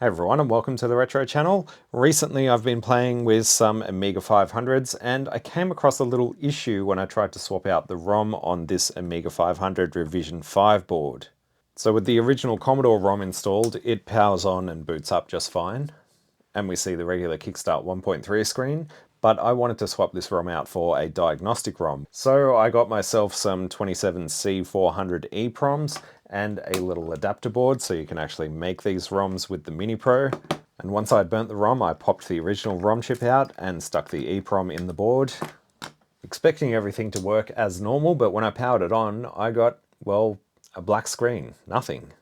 Hey everyone, and welcome to the Retro channel. Recently I've been playing with some Amiga 500s and I came across a little issue when I tried to swap out the ROM on this Amiga 500 revision 5 board. So with the original Commodore ROM installed, it powers on and boots up just fine. And we see the regular Kickstart 1.3 screen, but I wanted to swap this ROM out for a diagnostic ROM. So I got myself some 27C400 EEPROMs and a little adapter board so you can actually make these ROMs with the Mini Pro. And once I'd burnt the ROM, I popped the original ROM chip out and stuck the EEPROM in the board, expecting everything to work as normal, but when I powered it on, I got, well, a black screen, nothing.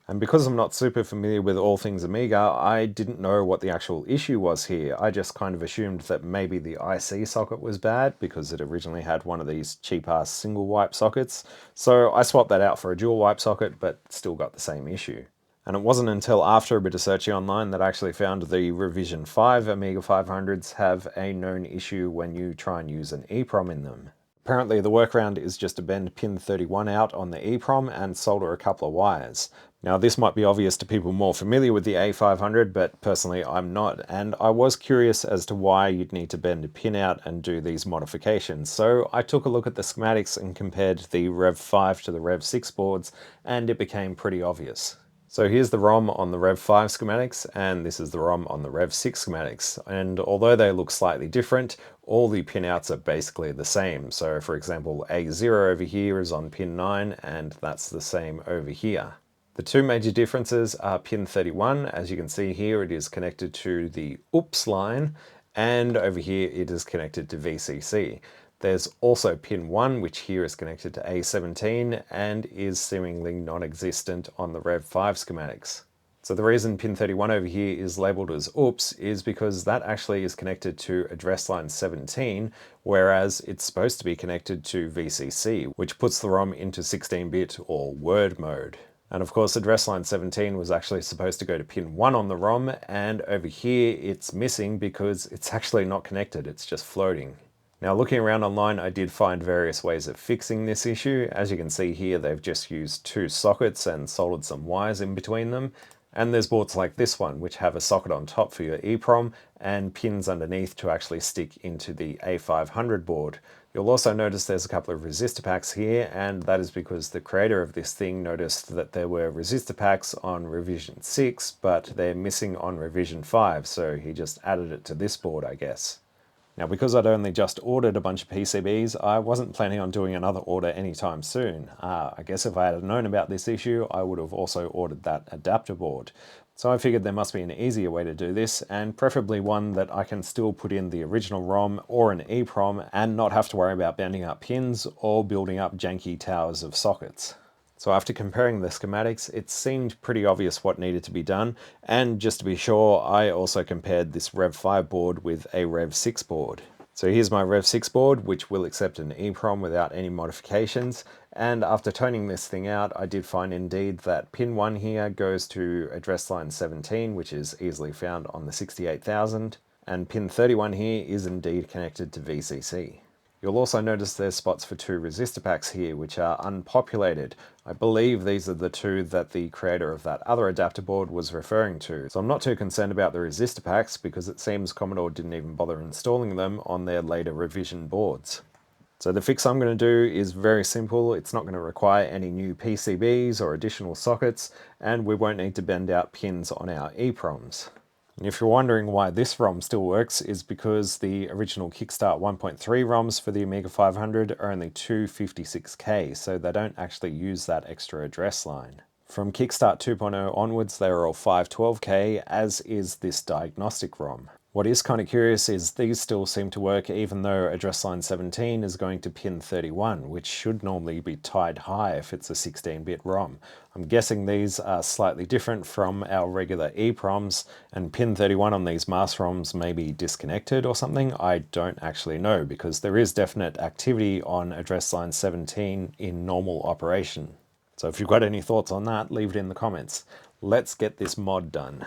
And because I'm not super familiar with all things Amiga, I didn't know what the actual issue was here. I just kind of assumed that maybe the IC socket was bad because it originally had one of these cheap-ass single wipe sockets. So I swapped that out for a dual wipe socket, but still got the same issue. And it wasn't until after a bit of searching online that I actually found the revision 5 Amiga 500s have a known issue when you try and use an EEPROM in them. Apparently the workaround is just to bend pin 31 out on the EEPROM and solder a couple of wires. Now this might be obvious to people more familiar with the A500, but personally I'm not, and I was curious as to why you'd need to bend a pin out and do these modifications. So I took a look at the schematics and compared the rev.5 to the rev.6 boards, and it became pretty obvious. So here's the ROM on the rev.5 schematics, and this is the ROM on the rev.6 schematics. And although they look slightly different, all the pinouts are basically the same. So for example, A0 over here is on pin 9, and that's the same over here. The two major differences are pin 31. As you can see here, it is connected to the OOPS line, and over here it is connected to VCC. There's also pin 1, which here is connected to A17 and is seemingly non-existent on the rev.5 schematics. So the reason pin 31 over here is labeled as OOPS is because that actually is connected to address line 17, whereas it's supposed to be connected to VCC, which puts the ROM into 16-bit or Word mode. And of course, address line 17 was actually supposed to go to pin 1 on the ROM, and over here it's missing because it's actually not connected, it's just floating. Now looking around online, I did find various ways of fixing this issue. As you can see here, they've just used two sockets and soldered some wires in between them. And there's boards like this one, which have a socket on top for your EEPROM and pins underneath to actually stick into the A500 board. You'll also notice there's a couple of resistor packs here, and that is because the creator of this thing noticed that there were resistor packs on revision 6, but they're missing on revision 5, so he just added it to this board, I guess. Now, because I'd only just ordered a bunch of PCBs, I wasn't planning on doing another order anytime soon. I guess if I had known about this issue, I would have also ordered that adapter board. So I figured there must be an easier way to do this, and preferably one that I can still put in the original ROM or an EEPROM and not have to worry about bending up pins or building up janky towers of sockets. So after comparing the schematics, it seemed pretty obvious what needed to be done, and just to be sure, I also compared this rev.5 board with a rev.6 board. So here's my rev.6 board, which will accept an EEPROM without any modifications, and after toning this thing out, I did find indeed that pin 1 here goes to address line 17, which is easily found on the 68000, and pin 31 here is indeed connected to VCC. You'll also notice there's spots for two resistor packs here, which are unpopulated. I believe these are the two that the creator of that other adapter board was referring to. So I'm not too concerned about the resistor packs because it seems Commodore didn't even bother installing them on their later revision boards. So the fix I'm going to do is very simple. It's not going to require any new PCBs or additional sockets, and we won't need to bend out pins on our EEPROMs. And if you're wondering why this ROM still works, is because the original Kickstart 1.3 ROMs for the Amiga 500 are only 256K, so they don't actually use that extra address line. From Kickstart 2.0 onwards, they are all 512K, as is this diagnostic ROM. What is kind of curious is these still seem to work even though address line 17 is going to pin 31, which should normally be tied high if it's a 16-bit ROM. I'm guessing these are slightly different from our regular EEPROMs, and pin 31 on these mass ROMs may be disconnected or something. I don't actually know, because there is definite activity on address line 17 in normal operation. So if you've got any thoughts on that, leave it in the comments. Let's get this mod done.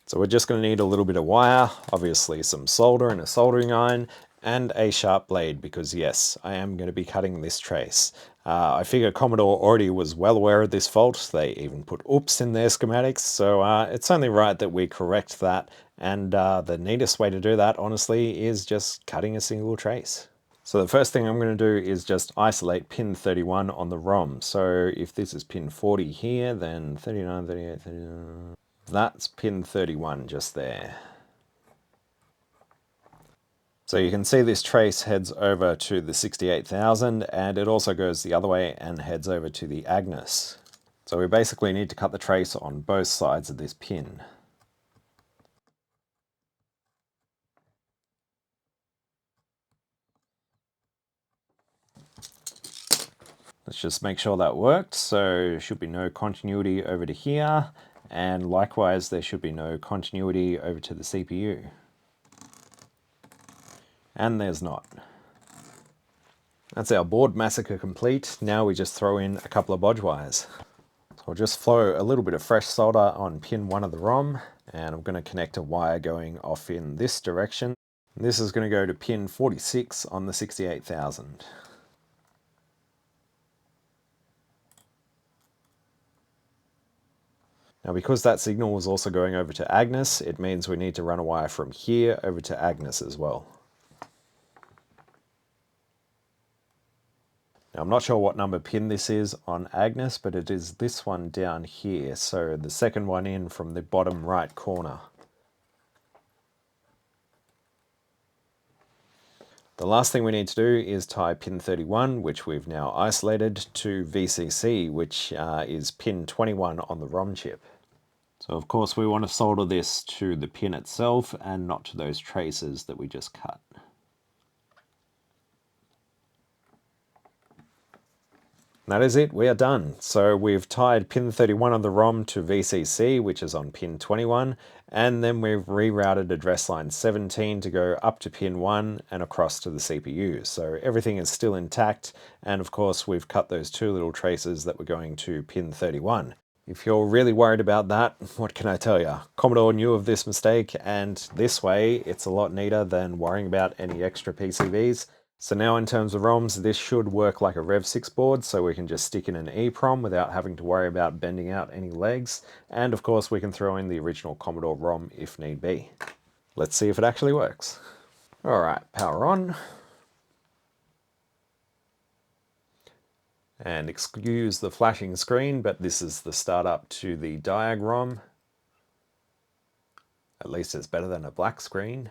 So we're just going to need a little bit of wire, obviously some solder and a soldering iron, and a sharp blade because yes, I am going to be cutting this trace. I figure Commodore already was well aware of this fault. They even put oops in their schematics, so it's only right that we correct that, and the neatest way to do that, honestly, is just cutting a single trace. So the first thing I'm going to do is just isolate pin 31 on the ROM. So if this is pin 40 here, then 39, 38, 39, that's pin 31 just there. So you can see this trace heads over to the 68,000 and it also goes the other way and heads over to the Agnes. So we basically need to cut the trace on both sides of this pin. Let's just make sure that worked. So there should be no continuity over to here, and likewise there should be no continuity over to the CPU. And there's not. That's our board massacre complete. Now we just throw in a couple of bodge wires. So I'll just flow a little bit of fresh solder on pin 1 of the ROM, and I'm going to connect a wire going off in this direction. This is going to go to pin 46 on the 68,000. Now because that signal was also going over to Agnes, it means we need to run a wire from here over to Agnes as well. Now I'm not sure what number pin this is on Agnes, but it is this one down here, so the second one in from the bottom right corner. The last thing we need to do is tie pin 31, which we've now isolated, to VCC, which is pin 21 on the ROM chip. So of course we want to solder this to the pin itself and not to those traces that we just cut. That is it, we are done. So we've tied pin 31 on the ROM to VCC, which is on pin 21, and then we've rerouted address line 17 to go up to pin 1 and across to the CPU. So everything is still intact, and of course we've cut those two little traces that were going to pin 31. If you're really worried about that, what can I tell you? Commodore knew of this mistake, and this way it's a lot neater than worrying about any extra PCBs. So now in terms of ROMs, this should work like a rev.6 board, so we can just stick in an EEPROM without having to worry about bending out any legs. And of course we can throw in the original Commodore ROM if need be. Let's see if it actually works. Alright, power on. And excuse the flashing screen, but this is the startup to the Diag ROM. At least it's better than a black screen.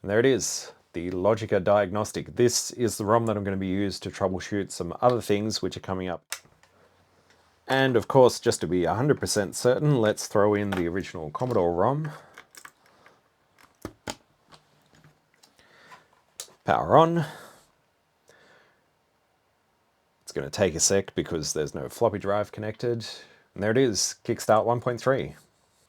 And there it is, the Logica Diagnostic. This is the ROM that I'm going to be used to troubleshoot some other things which are coming up. And of course, just to be 100% certain, let's throw in the original Commodore ROM. Power on. It's going to take a sec because there's no floppy drive connected. And there it is, Kickstart 1.3.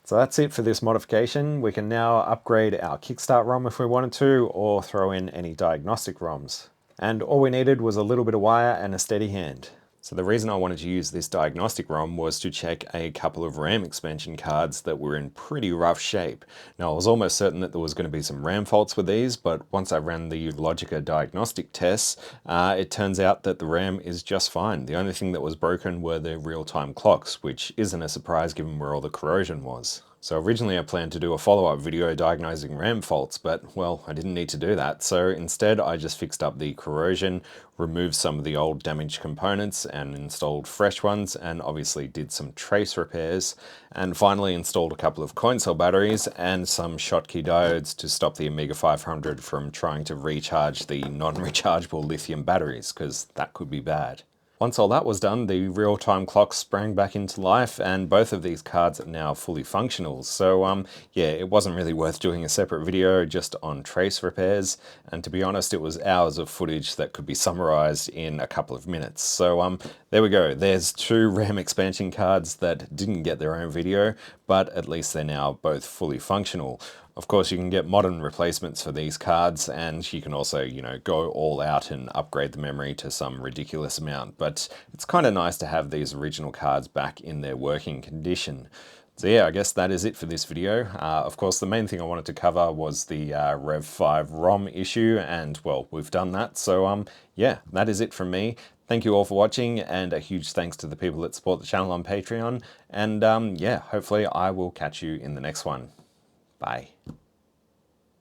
So that's it for this modification. We can now upgrade our Kickstart ROM if we wanted to, or throw in any diagnostic ROMs. And all we needed was a little bit of wire and a steady hand. So the reason I wanted to use this diagnostic ROM was to check a couple of RAM expansion cards that were in pretty rough shape. Now I was almost certain that there was going to be some RAM faults with these, but once I ran the Logica diagnostic tests, it turns out that the RAM is just fine. The only thing that was broken were the real-time clocks, which isn't a surprise given where all the corrosion was. So originally I planned to do a follow-up video diagnosing RAM faults, but well, I didn't need to do that. So instead I just fixed up the corrosion, removed some of the old damaged components and installed fresh ones, and obviously did some trace repairs, and finally installed a couple of coin cell batteries and some Schottky diodes to stop the Amiga 500 from trying to recharge the non-rechargeable lithium batteries, because that could be bad. Once all that was done, the real-time clock sprang back into life, and both of these cards are now fully functional. So yeah, it wasn't really worth doing a separate video just on trace repairs, and to be honest, it was hours of footage that could be summarized in a couple of minutes. So there we go. There's two RAM expansion cards that didn't get their own video, but at least they're now both fully functional. Of course, you can get modern replacements for these cards, and you can also, go all out and upgrade the memory to some ridiculous amount, but it's kind of nice to have these original cards back in their working condition. So yeah, I guess that is it for this video. Of course, the main thing I wanted to cover was the rev.5 ROM issue, and well, we've done that. So yeah, that is it from me. Thank you all for watching, and a huge thanks to the people that support the channel on Patreon. And yeah, hopefully I will catch you in the next one. Bye.